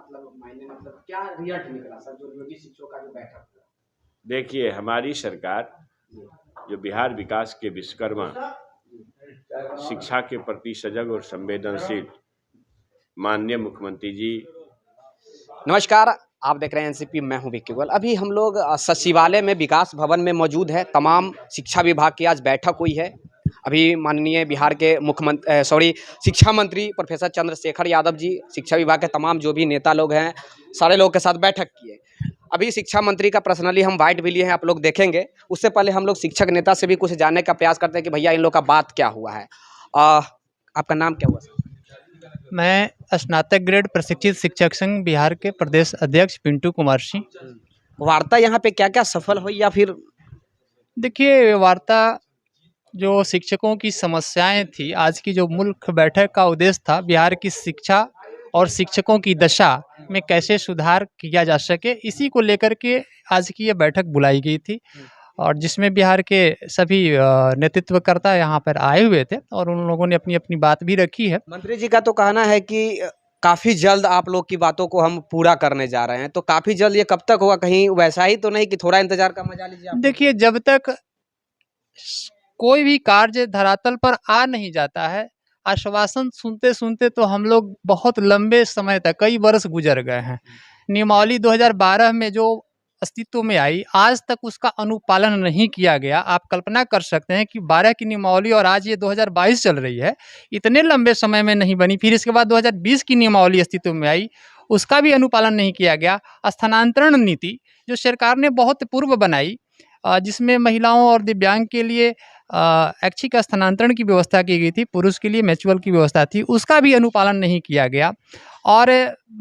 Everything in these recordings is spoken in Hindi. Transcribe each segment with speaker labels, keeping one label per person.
Speaker 1: मतलब मायने मतलब क्या रिजल्ट निकला सर जो योगी शिक्षकों का जो बैठक हुआ?
Speaker 2: देखिए, हमारी सरकार जो बिहार विकास के विश्वकर्मा, शिक्षा के प्रति सजग और संवेदनशील माननीय मुख्यमंत्री जी।
Speaker 1: नमस्कार, आप देख रहे हैं एनसीपी, मैं हूं विक्की गोयल। अभी हम लोग सचिवालय में विकास भवन में मौजूद है। तमाम शिक्षा विभाग की आज बैठक हुई है। अभी माननीय बिहार के शिक्षा मंत्री प्रोफेसर चंद्रशेखर यादव जी, शिक्षा विभाग के तमाम जो भी नेता लोग हैं, सारे लोगों के साथ बैठक किए। अभी शिक्षा मंत्री का पर्सनली हम बाइट भी लिए हैं, आप लोग देखेंगे। उससे पहले हम लोग शिक्षक नेता से भी कुछ जानने का प्रयास करते हैं कि भैया इन लोग का बात क्या हुआ है। आपका नाम क्या हुआ सर?
Speaker 3: मैं स्नातक ग्रेड प्रशिक्षित शिक्षक संघ बिहार के प्रदेश अध्यक्ष पिंटू कुमार सिंह।
Speaker 1: वार्ता यहाँ पे क्या क्या सफल हुई या फिर?
Speaker 3: देखिए, वार्ता जो शिक्षकों की समस्याएं थी, आज की जो मुख्य बैठक का उद्देश्य था, बिहार की शिक्षा और शिक्षकों की दशा में कैसे सुधार किया जा सके, इसी को लेकर के आज की ये बैठक बुलाई गई थी। और जिसमें बिहार के सभी नेतृत्वकर्ता यहाँ पर आए हुए थे और उन लोगों ने अपनी अपनी बात भी रखी है।
Speaker 1: मंत्री जी का तो कहना है कि काफी जल्द आप लोग की बातों को हम पूरा करने जा रहे हैं, तो काफी जल्द ये कब तक होगा? कहीं वैसा ही तो नहीं कि थोड़ा इंतजार का मजा लीजिए आप?
Speaker 3: देखिए, जब तक कोई भी कार्य धरातल पर आ नहीं जाता है, आश्वासन सुनते सुनते तो हम लोग बहुत लंबे समय तक, कई वर्ष गुजर गए हैं। नियमावली 2012 में जो अस्तित्व में आई, आज तक उसका अनुपालन नहीं किया गया। आप कल्पना कर सकते हैं कि 12 की नियमावली और आज ये 2022 चल रही है, इतने लंबे समय में नहीं बनी। फिर इसके बाद 2020 की नियमावली अस्तित्व में आई, उसका भी अनुपालन नहीं किया गया। स्थानांतरण नीति जो सरकार ने बहुत पूर्व बनाई, जिसमें महिलाओं और दिव्यांग के लिए ऐच्छिक स्थानांतरण की व्यवस्था की गई थी, पुरुष के लिए म्यूचुअल की व्यवस्था थी, उसका भी अनुपालन नहीं किया गया। और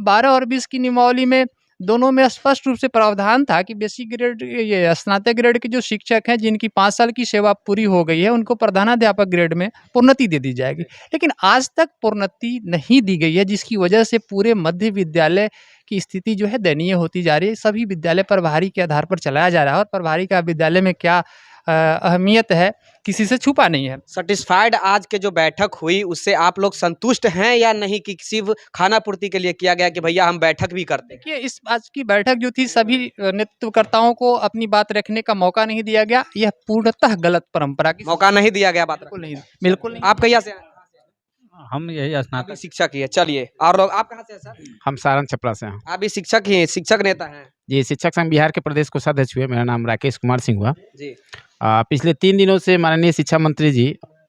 Speaker 3: 12 और 20 की नियमावली में दोनों में स्पष्ट रूप से प्रावधान था कि बेसिक ग्रेड, ये स्नातक ग्रेड के जो शिक्षक हैं जिनकी 5 साल की सेवा पूरी हो गई है, उनको प्रधानाध्यापक ग्रेड में प्रोन्नति दे दी जाएगी। लेकिन आज तक प्रोन्नति नहीं दी गई है, जिसकी वजह से पूरे मध्य विद्यालय की स्थिति जो है दयनीय होती जा रही है। सभी विद्यालय प्रभारी के आधार पर चलाया जा रहा है और प्रभारी का विद्यालय में क्या अहमियत है, किसी से छुपा नहीं है।
Speaker 1: सेटिस्फाइड आज के जो बैठक हुई उससे आप लोग संतुष्ट हैं या नहीं, कि सिर्फ खाना पूर्ति के लिए किया गया कि भैया हम बैठक भी करते हैं?
Speaker 3: देखिए, इस आज की बैठक जो थी, सभी नेतृत्वकर्ताओं को अपनी बात रखने का मौका नहीं दिया गया। यह पूर्णतः गलत परंपरा की
Speaker 1: मौका नहीं दिया गया, बात
Speaker 3: बिल्कुल नहीं, बिल्कुल नहीं।
Speaker 1: आप कहाँ से?
Speaker 4: हम यही
Speaker 1: स्नातक शिक्षक ही है। चलिए, और लोग आप कहाँ से हैं सर?
Speaker 4: हम सारण छपरा से हैं।
Speaker 1: आप भी शिक्षक ही हैं, शिक्षक नेता हैं
Speaker 4: जी। शिक्षक संघ बिहार के प्रदेश कोषाध्यक्ष हुए। मेरा नाम राकेश कुमार सिंह हुआ
Speaker 1: जी।
Speaker 4: पिछले 3 दिनों से माननीय शिक्षा मंत्री जी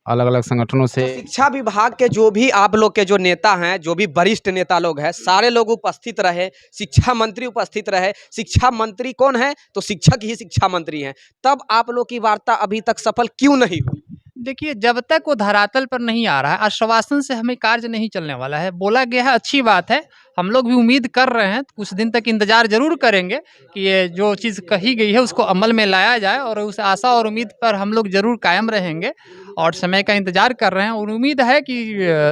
Speaker 4: अलग अलग संगठनों से,
Speaker 1: तो शिक्षा विभाग के जो भी आप लोग के जो नेता हैं, जो भी वरिष्ठ नेता लोग हैं, सारे लोग उपस्थित रहे, शिक्षा मंत्री उपस्थित रहे। शिक्षा मंत्री कौन है? तो शिक्षक ही शिक्षा मंत्री हैं। तब आप लोग की वार्ता अभी तक सफल क्यों नहीं हुई?
Speaker 3: देखिए, जब तक वो धरातल पर नहीं आ रहा है, आश्वासन से हमें कार्य नहीं चलने वाला है। बोला गया है, अच्छी बात है, हम लोग भी उम्मीद कर रहे हैं, कुछ दिन तक इंतजार जरूर करेंगे कि ये जो चीज़ कही गई है उसको अमल में लाया जाए, और उस आशा और उम्मीद पर हम लोग जरूर कायम रहेंगे और समय का इंतजार कर रहे हैं। और उम्मीद है कि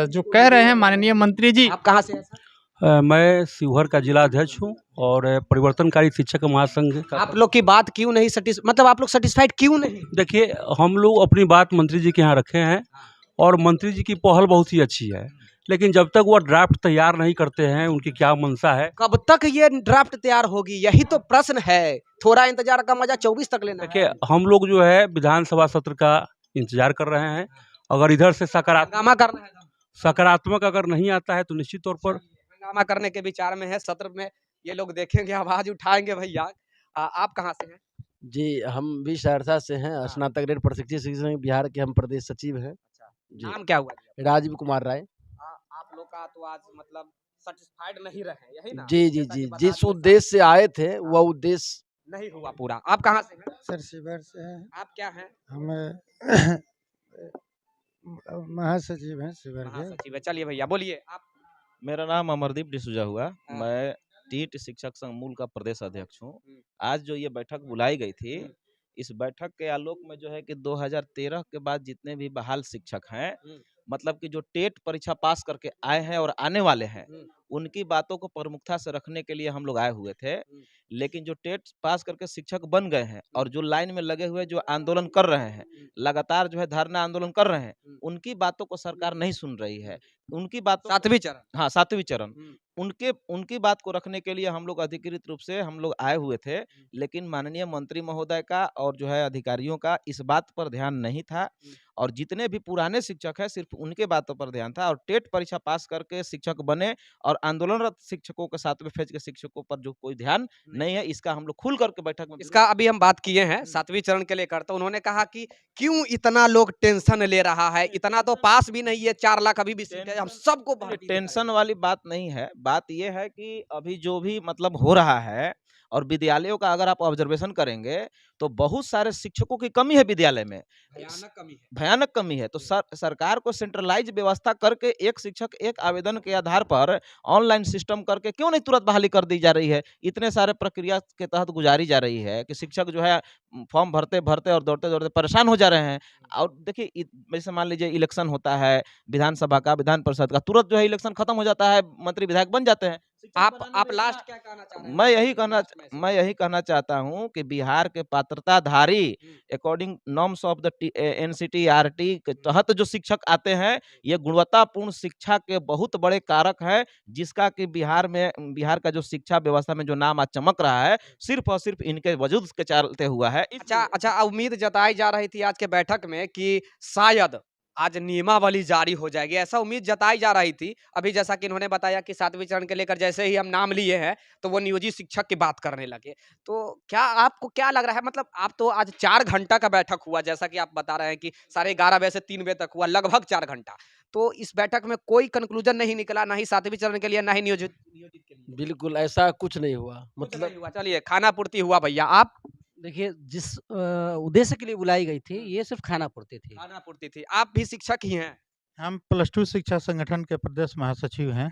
Speaker 3: जो कह रहे हैं माननीय मंत्री जी।
Speaker 1: आप कहाँ से हैं सर?
Speaker 5: मैं शिवहर का जिला अध्यक्ष हूँ और परिवर्तनकारी शिक्षक महासंघ का।
Speaker 1: आप लोग की बात क्यों नहीं मतलब आप लोग सेटिस्फाइड क्यों नहीं?
Speaker 5: देखिए, हम लोग अपनी बात मंत्री जी के यहाँ रखे हैं और मंत्री जी की पहल बहुत ही अच्छी है, लेकिन जब तक वो ड्राफ्ट तैयार नहीं करते हैं, उनकी क्या मंशा है,
Speaker 1: कब तक ये ड्राफ्ट तैयार होगी, यही तो प्रश्न है। थोड़ा इंतजार का मजा 24 तक लेना है।
Speaker 5: देखिए, हम लोग जो है विधानसभा सत्र का इंतजार कर रहे हैं। अगर इधर से
Speaker 1: हंगामा करना है,
Speaker 5: सकारात्मक अगर नहीं आता है तो निश्चित तौर पर
Speaker 1: हंगामा करने के विचार में है। सत्र में ये लोग देखेंगे, आवाज उठाएंगे। भैया आप कहाँ से हैं?
Speaker 6: जी, हम भी सहरसा से हैं। स्नातक ग्रेड प्रशिक्षित शिक्षक संघ बिहार के हम प्रदेश सचिव हैं। जी।
Speaker 1: नाम क्या हुआ?
Speaker 6: राजीव कुमार राय।
Speaker 1: आप लोग का तो आज मतलब सेटिस्फाइड नहीं रहे, यही ना?
Speaker 6: जी जी जी, जिस उद्देश्य से आए थे वह उद्देश्य
Speaker 1: नहीं हुआ पूरा। आप कहाँ से हैं?
Speaker 7: सर शिवहर से हैं।
Speaker 1: आप क्या हैं?
Speaker 7: हम महासचिव हैं शिवहर के।
Speaker 1: महासचिव है। चलिए भैया बोलिए आप।
Speaker 8: मेरा नाम अमरदीप डिसूजा हुआ। मैं टीट शिक्षक संघ मूल का प्रदेश अध्यक्ष हूँ। आज जो ये बैठक बुलाई गई थी, इस बैठक के आलोक में जो है कि 2013 के बाद जितने भी बहाल शिक्षक हैं, मतलब कि जो टेट परीक्षा पास करके आए हैं और आने वाले हैं, उनकी बातों को प्रमुखता से रखने के लिए हम लोग आए हुए थे। लेकिन जो टेट पास करके शिक्षक बन गए हैं और जो लाइन में लगे हुए जो आंदोलन कर रहे हैं, लगातार जो है धरना आंदोलन कर रहे हैं, उनकी बातों को सरकार नहीं सुन रही है। उनकी बात
Speaker 1: सातवीं चरण।
Speaker 8: हाँ, 7वीं चरण।
Speaker 1: हम्म।
Speaker 8: उनकी बात को रखने के लिए हम लोग अधिकृत रूप से हम लोग आए हुए थे, लेकिन माननीय मंत्री महोदय का और जो है अधिकारियों का इस बात पर ध्यान नहीं था, और जितने भी पुराने शिक्षक हैं सिर्फ उनके बातों पर ध्यान था, और टेट परीक्षा पास करके शिक्षक बने और आंदोलनरत शिक्षकों के 7वें फेज के शिक्षकों पर जो कोई ध्यान नहीं है, इसका हम लोग खुल करके बैठक में
Speaker 1: इसका अभी हम बात किए हैं 7वीं चरण के लेकर, तो उन्होंने कहा कि क्यों इतना लोग टेंशन ले रहा है, इतना तो पास भी नहीं है, 4 लाख अभी भी सीट है, हम सबको भर्ती
Speaker 8: टेंशन वाली बात नहीं है। बात ये है कि अभी जो भी मतलब हो रहा है, और विद्यालयों का अगर आप ऑब्जर्वेशन करेंगे तो बहुत सारे शिक्षकों की कमी है विद्यालय में,
Speaker 1: भयानक कमी है।
Speaker 8: भयानक कमी है। तो सरकार को सेंट्रलाइज व्यवस्था करके एक शिक्षक एक आवेदन के आधार पर ऑनलाइन सिस्टम करके क्यों नहीं तुरंत बहाली कर दी जा रही है? इतने सारे प्रक्रिया के तहत गुजारी जा रही है कि शिक्षक जो है फॉर्म भरते भरते और दौड़ते दौड़ते परेशान हो जा रहे हैं। और देखिए जैसे मान लीजिए इलेक्शन होता है विधानसभा का, विधान परिषद का, तुरंत जो है इलेक्शन खत्म हो जाता है, मंत्री विधायक बन जाते हैं।
Speaker 1: आप लास्ट क्या कहना चाह रहे हैं?
Speaker 8: मैं यही कहना चाहता हूं कि बिहार के पात्रताधारी अकॉर्डिंग नॉर्म्स ऑफ द एनसीटीईआरटी के तहत जो शिक्षक आते हैं, ये गुणवत्तापूर्ण शिक्षा के बहुत बड़े कारक है, जिसका कि बिहार का जो शिक्षा व्यवस्था में जो नाम आज चमक रहा है, सिर्फ और सिर्फ इनके वजूद के चलते हुआ है।
Speaker 1: अच्छा, उम्मीद जताई जा रही थी आज के बैठक में कि शायद आज नियमावली जारी हो जाएगी, ऐसा उम्मीद जताई जा रही थी। अभी जैसा कि इन्होंने बताया कि 7वीं चरण के लेकर जैसे ही हम नाम लिए हैं, तो वो नियोजित शिक्षक की बात करने लगे। तो क्या आपको क्या लग रहा है, मतलब आप तो आज 4 घंटा का बैठक हुआ, जैसा कि आप बता रहे हैं कि 11:30 बजे से 3 बजे तक हुआ, लगभग 4 घंटा। तो इस बैठक में कोई कंक्लूजन नहीं निकला, ना ही 7वीं चरण के लिए, ना ही नियोजित के लिए?
Speaker 6: बिल्कुल ऐसा कुछ नहीं हुआ।
Speaker 1: कुछ नहीं
Speaker 6: मतलब
Speaker 1: हुआ। चलिए, खाना पूर्ति हुआ भैया। आप?
Speaker 9: देखिए, जिस उद्देश्य के लिए बुलाई गई थी, ये सिर्फ खाना पूर्ति थी।
Speaker 1: खाना पूर्ति थी। आप भी शिक्षक ही हैं?
Speaker 7: हम +2 शिक्षा संगठन के प्रदेश महासचिव हैं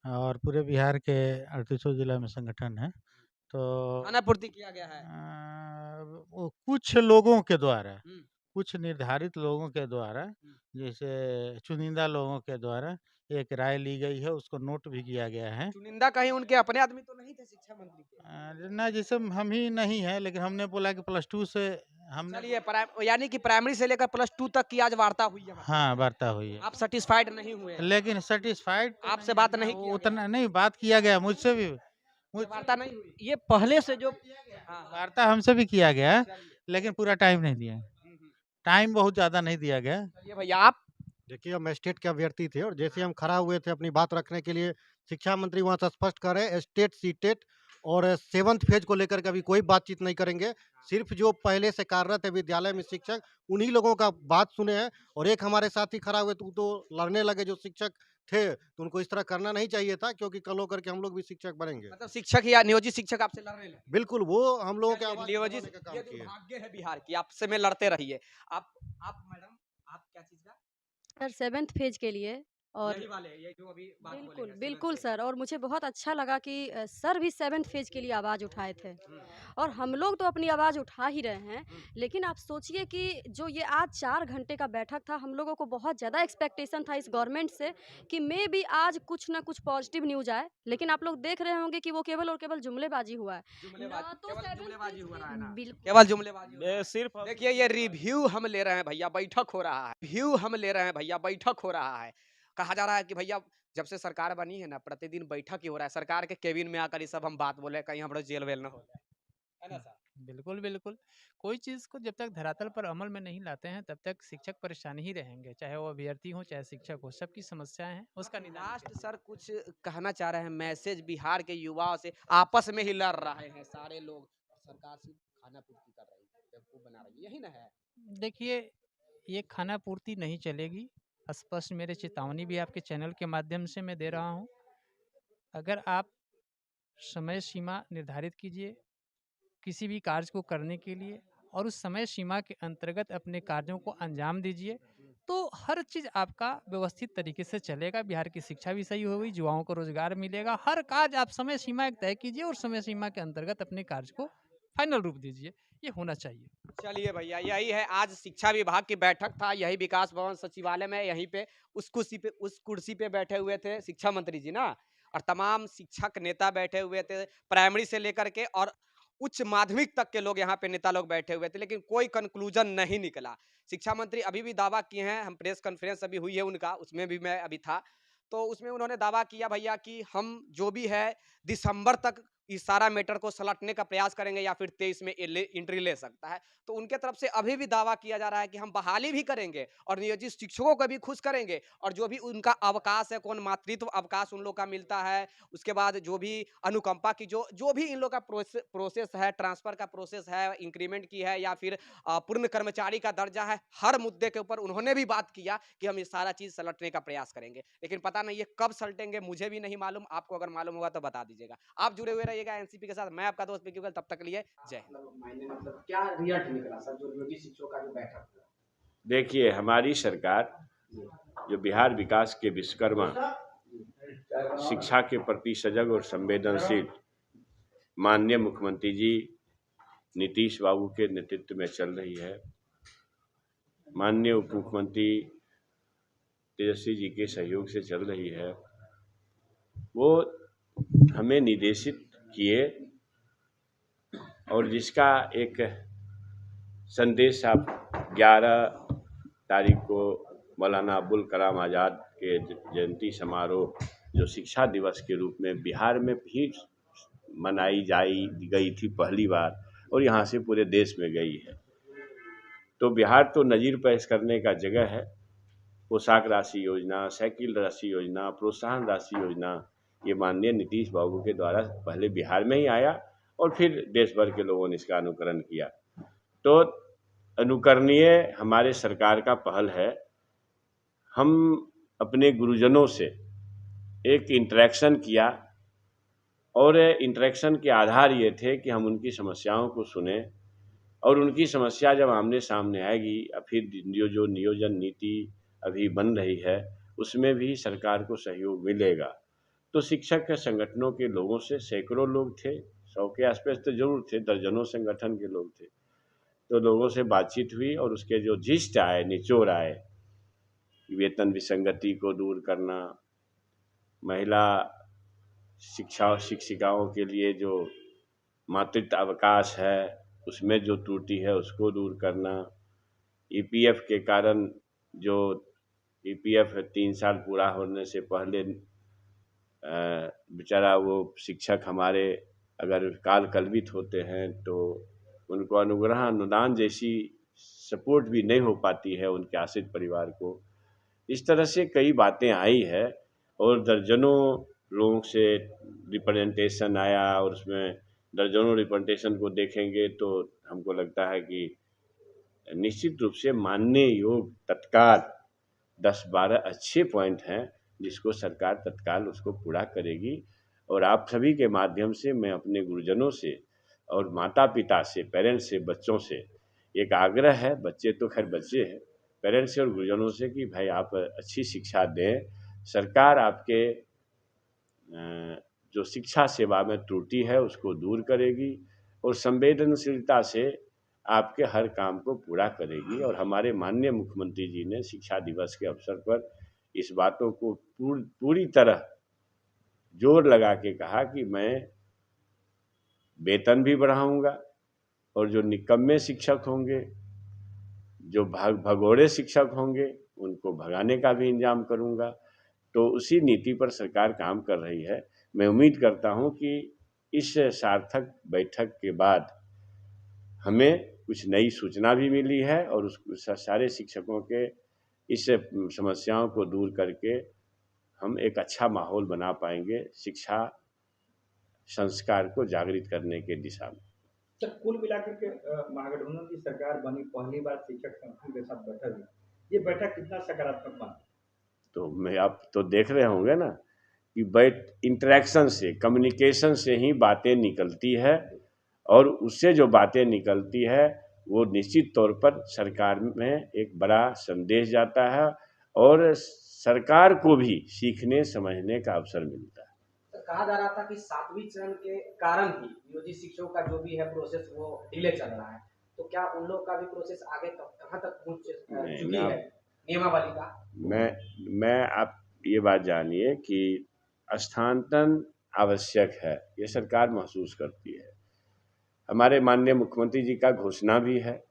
Speaker 7: और पूरे बिहार के 38 जिला में संगठन है। तो
Speaker 1: खाना पूर्ति किया गया है।
Speaker 7: वो कुछ लोगों के द्वारा,
Speaker 1: हुँ।
Speaker 7: कुछ निर्धारित लोगों के द्वारा, जैसे चुनिंदा लोगों के द्वारा एक राय ली गई है, उसको नोट भी किया गया है।
Speaker 1: चुनिंदा कहीं उनके अपने आदमी तो नहीं थे शिक्षा मंत्री के?
Speaker 7: ना, जैसे हम ही नहीं है, लेकिन हमने बोला कि +2 से हमने
Speaker 1: चलिए, यानी कि प्राइमरी से लेकर +2 तक की आज वार्ता हुई है।
Speaker 7: हाँ, वार्ता हुई है।
Speaker 1: आप सैटिस्फाइड नहीं हुए?
Speaker 7: लेकिन सैटिस्फाइड
Speaker 1: आपसे बात नहीं किया
Speaker 7: उतना नहीं, बात किया गया मुझसे भी,
Speaker 1: वार्ता नहीं हुई?
Speaker 9: ये पहले से जो
Speaker 7: वार्ता हमसे भी किया गया, लेकिन पूरा टाइम नहीं दिया। टाइम बहुत ज़्यादा नहीं दिया गया।
Speaker 1: चलिए भैया, आप?
Speaker 10: देखिए, हम स्टेट के अभ्यर्थी थे और जैसे हम खड़ा हुए थे अपनी बात रखने के लिए, शिक्षा मंत्री वहाँ से स्पष्ट कर रहे हैं स्टेट सीटेट और 7th फेज को लेकर के अभी कोई बातचीत नहीं करेंगे। सिर्फ जो पहले से कार्यरत है विद्यालय में शिक्षक, उन्हीं लोगों का बात सुने हैं। और एक हमारे साथी खड़ा हुए तो लड़ने लगे, जो शिक्षक थे, तो उनको इस तरह करना नहीं चाहिए था, क्योंकि कल होकर के हम लोग भी शिक्षक बनेंगे।
Speaker 1: मतलब शिक्षक या नियोजित शिक्षक आपसे लड़ने लगे?
Speaker 10: बिल्कुल, वो हम लोगों के आवाज
Speaker 1: नियोजित,
Speaker 10: दबाने का काम
Speaker 1: ये
Speaker 10: किए।
Speaker 1: दुर्भाग्य है बिहार की, आपसे में लड़ते रहिए। आप मैडम, आप क्या चीज़ का?
Speaker 11: सर 7th फेज के लिए, और
Speaker 1: यही वाले, ये जो अभी बात
Speaker 11: बिल्कुल
Speaker 1: बोले हैं,
Speaker 11: बिल्कुल
Speaker 1: 7th
Speaker 11: सर, और मुझे बहुत अच्छा लगा कि सर भी 7th फेज के लिए आवाज़ उठाए थे, और हम लोग तो अपनी आवाज़ उठा ही रहे हैं। लेकिन आप सोचिए कि जो ये आज 4 घंटे का बैठक था, हम लोगों को बहुत ज़्यादा एक्सपेक्टेशन था इस गवर्नमेंट से कि मे बी आज कुछ ना कुछ पॉजिटिव न्यूज़ आए, लेकिन आप लोग देख रहे होंगे कि वो केवल और केवल जुमलेबाजी हुआ है। ना तो
Speaker 1: केवल
Speaker 11: 7th
Speaker 1: जुमलेबाजी
Speaker 11: फेज
Speaker 1: हो रहा है
Speaker 11: के-
Speaker 1: ना?
Speaker 11: बिल्कुल
Speaker 1: केवल जुमलेबाजी हो रहा है।
Speaker 8: सिर्फ
Speaker 1: देखिए, ये रिव्यू हम ले रहे हैं भैया, बैठक हो रहा है। रिव्यू हम ले रहे हैं भैया, बैठक हो रहा है। कहा जा रहा है कि भैया जब से सरकार बनी है ना, प्रतिदिन बैठक ही हो रहा है। सरकार के केबिन में आकर ये सब हम बात बोले, कहीं हमारा जेल वेल ना हो जाए, है ना सर?
Speaker 3: बिल्कुल, बिल्कुल। कोई चीज़ को जब तक धरातल पर अमल में नहीं लाते हैं, तब तक शिक्षक परेशान ही रहेंगे, चाहे वो अभ्यर्थी हो, चाहे शिक्षक हो, सबकी समस्याएँ हैं, उसका निदान
Speaker 1: लास्ट सर कुछ कहना चाह रहे हैं, मैसेज बिहार के युवाओं से, आपस में ही लड़ रहे हैं सारे लोग, सरकार सिर्फ खाना पूर्ति कर रही है, बेवकूफ बना रही है, यही ना है?
Speaker 3: देखिए, ये खाना पूर्ति नहीं चलेगी। स्पष्ट मेरे चेतावनी भी आपके चैनल के माध्यम से मैं दे रहा हूँ। अगर आप समय सीमा निर्धारित कीजिए किसी भी कार्य को करने के लिए, और उस समय सीमा के अंतर्गत अपने कार्यों को अंजाम दीजिए, तो हर चीज़ आपका व्यवस्थित तरीके से चलेगा। बिहार की शिक्षा भी सही होगी, युवाओं को रोजगार मिलेगा। हर कार्य आप समय सीमा एक तय कीजिए और समय सीमा के अंतर्गत अपने कार्य को फाइनल रूप दीजिए, ये होना चाहिए।
Speaker 1: चलिए भैया, यही है, आज शिक्षा विभाग की बैठक था, यही विकास भवन सचिवालय में, यहीं पे उस कुर्सी पे बैठे हुए थे शिक्षा मंत्री जी ना, और तमाम शिक्षक नेता बैठे हुए थे, प्राइमरी से लेकर के और उच्च माध्यमिक तक के लोग यहाँ पे नेता लोग बैठे हुए थे, लेकिन कोई कंक्लूजन नहीं निकला। शिक्षा मंत्री अभी भी दावा किए हैं, हम प्रेस कॉन्फ्रेंस अभी हुई है उनका, उसमें भी मैं अभी था, तो उसमें उन्होंने दावा किया भैया कि हम जो भी है दिसंबर तक इस सारा मैटर को सलटने का प्रयास करेंगे या फिर 23 में एंट्री ले सकता है। तो उनके तरफ से अभी भी दावा किया जा रहा है कि हम बहाली भी करेंगे और नियोजित शिक्षकों को भी खुश करेंगे और जो भी उनका अवकाश है, कौन मातृत्व अवकाश उन लोग का मिलता है, उसके बाद जो भी अनुकंपा की जो भी इन लोग का प्रोसेस है, ट्रांसफर का प्रोसेस है, इंक्रीमेंट की है या फिर पूर्ण कर्मचारी का दर्जा है, हर मुद्दे के ऊपर उन्होंने भी बात किया कि हम ये सारा चीज सलटने का प्रयास करेंगे। लेकिन पता नहीं ये कब सलटेंगे, मुझे भी नहीं मालूम, आपको अगर मालूम होगा तो बता दीजिएगा। आप जुड़े हुए रहिएगा एनसीपी के साथ। मैं आपका दोस्त विक्की गोयल, तब तक के लिए जय हिंद। मतलब क्या रिजल्ट निकला सर जो नियोजित शिक्षकों का जो बैठक हुआ?
Speaker 2: देखिए, हमारी सरकार जो बिहार विकास के विश्वकर्मा, शिक्षा के प्रति सजग और संवेदनशील माननीय मुख्यमंत्री जी नीतीश बाबू के नेतृत्व में चल रही है। माननीय उप मुख्यमंत्री तेजस्वी जी के सहयोग से चल रही है। वो हमें निर्देशित किए और जिसका एक संदेश आप 11 तारीख को मौलाना अबुल कलाम आज़ाद के जयंती समारोह जो शिक्षा दिवस के रूप में बिहार में भी मनाई गई थी पहली बार और यहाँ से पूरे देश में गई है। तो बिहार तो नज़ीर पेश करने का जगह है। पोशाक राशि योजना, साइकिल राशि योजना, प्रोत्साहन राशि योजना, ये माननीय नीतीश बाबू के द्वारा पहले बिहार में ही आया और फिर देश भर के लोगों ने इसका अनुकरण किया। तो अनुकरणीय हमारे सरकार का पहल है। हम अपने गुरुजनों से एक इंटरेक्शन किया और इंटरेक्शन के आधार ये थे कि हम उनकी समस्याओं को सुने और उनकी समस्या जब आमने सामने आएगी फिर जो नियोजन नीति अभी बन रही है उसमें भी सरकार को सहयोग मिलेगा। तो शिक्षक के संगठनों के लोगों से सैकड़ों लोग थे, 100 के आसपास तो जरूर थे, दर्जनों संगठन के लोग थे। तो लोगों से बातचीत हुई और उसके जो जिस्ट आए, निचोड़ आए, वेतन विसंगति को दूर करना, महिला शिक्षिकाओं के लिए जो मातृत्व अवकाश है उसमें जो त्रुटि है उसको दूर करना, ईपीएफ के कारण जो ईपीएफ 3 साल पूरा होने से पहले बेचारा वो शिक्षक हमारे अगर काल कलवित होते हैं तो उनको अनुग्रह अनुदान जैसी सपोर्ट भी नहीं हो पाती है उनके आश्रित परिवार को। इस तरह से कई बातें आई है और दर्जनों लोगों से रिप्रेजेंटेशन आया और उसमें दर्जनों रिप्रेजेंटेशन को देखेंगे तो हमको लगता है कि निश्चित रूप से मानने योग तत्काल 10-12 अच्छे पॉइंट हैं जिसको सरकार तत्काल उसको पूरा करेगी। और आप सभी के माध्यम से मैं अपने गुरुजनों से और माता पिता से, पेरेंट्स से, बच्चों से एक आग्रह है, बच्चे तो खैर बच्चे हैं, पेरेंट्स से और गुरुजनों से कि भाई आप अच्छी शिक्षा दें। सरकार आपके जो शिक्षा सेवा में त्रुटि है उसको दूर करेगी और संवेदनशीलता से आपके हर काम को पूरा करेगी। और हमारे माननीय मुख्यमंत्री जी ने शिक्षा दिवस के अवसर पर इस बातों को पूरी तरह जोर लगा के कहा कि मैं वेतन भी बढ़ाऊंगा और जो निकम्मे शिक्षक होंगे, जो भगोड़े शिक्षक होंगे, उनको भगाने का भी इंतजाम करूंगा। तो उसी नीति पर सरकार काम कर रही है। मैं उम्मीद करता हूं कि इस सार्थक बैठक के बाद हमें कुछ नई सूचना भी मिली है और उस सारे शिक्षकों के इस समस्याओं को दूर करके हम एक अच्छा माहौल बना पाएंगे शिक्षा संस्कार को जागृत करने के दिशा में।
Speaker 12: सर, कुल मिलाकर के महागठबंधन की सरकार बनी, पहली बार शिक्षक संगठन के साथ बैठक हुई, ये बैठक कितना सकारात्मक बना?
Speaker 2: तो मैं आप तो देख रहे होंगे ना कि इंटरेक्शन से, कम्युनिकेशन से ही बातें निकलती है और उससे जो बातें निकलती है वो निश्चित तौर पर सरकार में एक बड़ा संदेश जाता है और सरकार को भी सीखने समझने का अवसर मिलता है।
Speaker 1: कहा जा रहा था कि 7वीं चरण के कारण ही नियोजित शिक्षकों का जो भी है प्रोसेस वो डिले चल रहा है, तो क्या उन लोग का भी प्रोसेस आगे कहाँ तक पहुँच चुकी है नियमावली का?
Speaker 2: मैं आप ये बात जानिए कि स्थानांतरण आवश्यक है, ये सरकार महसूस करती है। हमारे माननीय मुख्यमंत्री जी का घोषणा भी है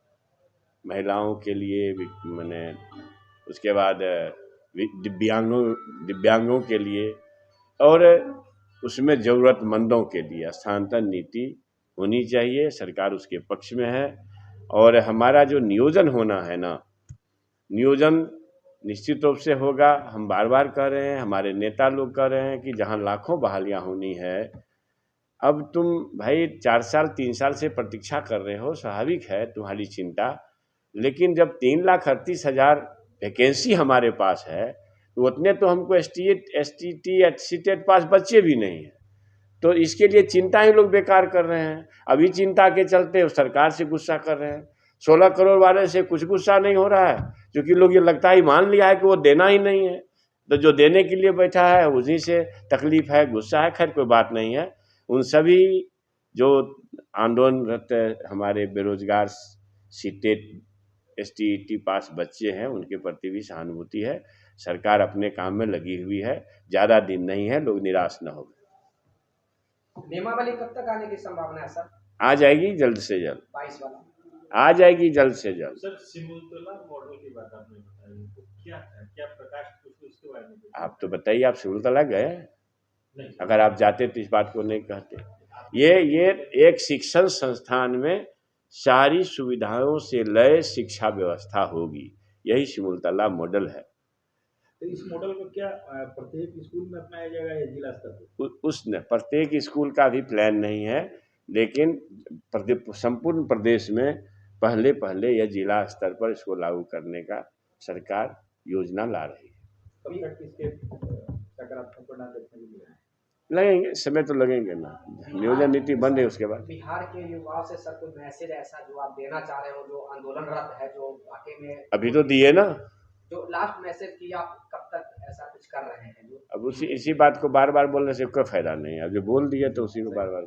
Speaker 2: महिलाओं के लिए, मैंने उसके बाद दिव्यांगों के लिए और उसमें ज़रूरतमंदों के लिए स्थानांतरण नीति होनी चाहिए। सरकार उसके पक्ष में है और हमारा जो नियोजन होना है ना, नियोजन निश्चित रूप से होगा। हम बार बार कह रहे हैं, हमारे नेता लोग कह रहे हैं कि जहां लाखों बहालियां होनी है, अब तुम भाई 4 साल 3 साल से प्रतीक्षा कर रहे हो, स्वाभाविक है तुम्हारी चिंता। लेकिन जब 3,38,000 वैकेंसी हमारे पास है तो उतने तो हमको STT सीटेट पास बच्चे भी नहीं हैं, तो इसके लिए चिंता ही लोग बेकार कर रहे हैं। अभी चिंता के चलते सरकार से गुस्सा कर रहे हैं। 16 करोड़ वाले से कुछ गुस्सा नहीं हो रहा है, क्योंकि लोग ये लगता है मान लिया है कि वो देना ही नहीं है, तो जो देने के लिए बैठा है उसी से तकलीफ है, गुस्सा है। खैर कोई बात नहीं है। उन सभी जो आंदोलनरत हमारे बेरोजगार सीटेट STT पास बच्चे हैं उनके प्रति भी सहानुभूति है। सरकार अपने काम में लगी हुई है, ज़्यादा दिन नहीं है, लोग निराश न हो।
Speaker 1: नियमावली कब तक आने की संभावना है सर?
Speaker 2: आ जाएगी जल्द से जल्द,
Speaker 1: 22 वाला
Speaker 2: आ जाएगी जल्द से जल्द।
Speaker 12: सर सिमुलतला मॉडल की बात आपने बताई, तो क्या है, क्या प्रकाश कुछ उसके बारे में?
Speaker 2: आप तो बताइए, आप सिमुलतला गए?
Speaker 12: नहीं।
Speaker 2: अगर आप जाते तो इस बात को नहीं कहते। ये एक शिक्षण संस्थान में सारी सुविधाओं से लय शिक्षा व्यवस्था होगी, यही सिमुलतला मॉडल है।
Speaker 12: तो इस मॉडल को क्या प्रत्येक स्कूल में अपनाया जाएगा या जिला स्तर पर?
Speaker 2: उसने प्रत्येक स्कूल का भी प्लान नहीं है, लेकिन संपूर्ण प्रदेश में पहले या जिला स्तर पर इसको लागू करने का सरकार योजना ला रही है।
Speaker 12: कभी तक इसके सकारात्मक परिणाम देखने को मिलेंगे?
Speaker 2: लगेंगे, समय तो लगेंगे ना, नियोजन नीति बंद है उसके बाद।
Speaker 1: बिहार के युवाओं से सर कोई मैसेज ऐसा जो आप देना चाह रहे हो, जो आंदोलनरत है, जो वाकई में
Speaker 2: अभी तो दिए ना,
Speaker 1: जो लास्ट मैसेज की आप कब तक ऐसा कुछ कर रहे हैं? जो
Speaker 2: अब इसी बात को बार बार बोलने से कोई फायदा नहीं है। अब जो बोल दिए तो उसी को बार बार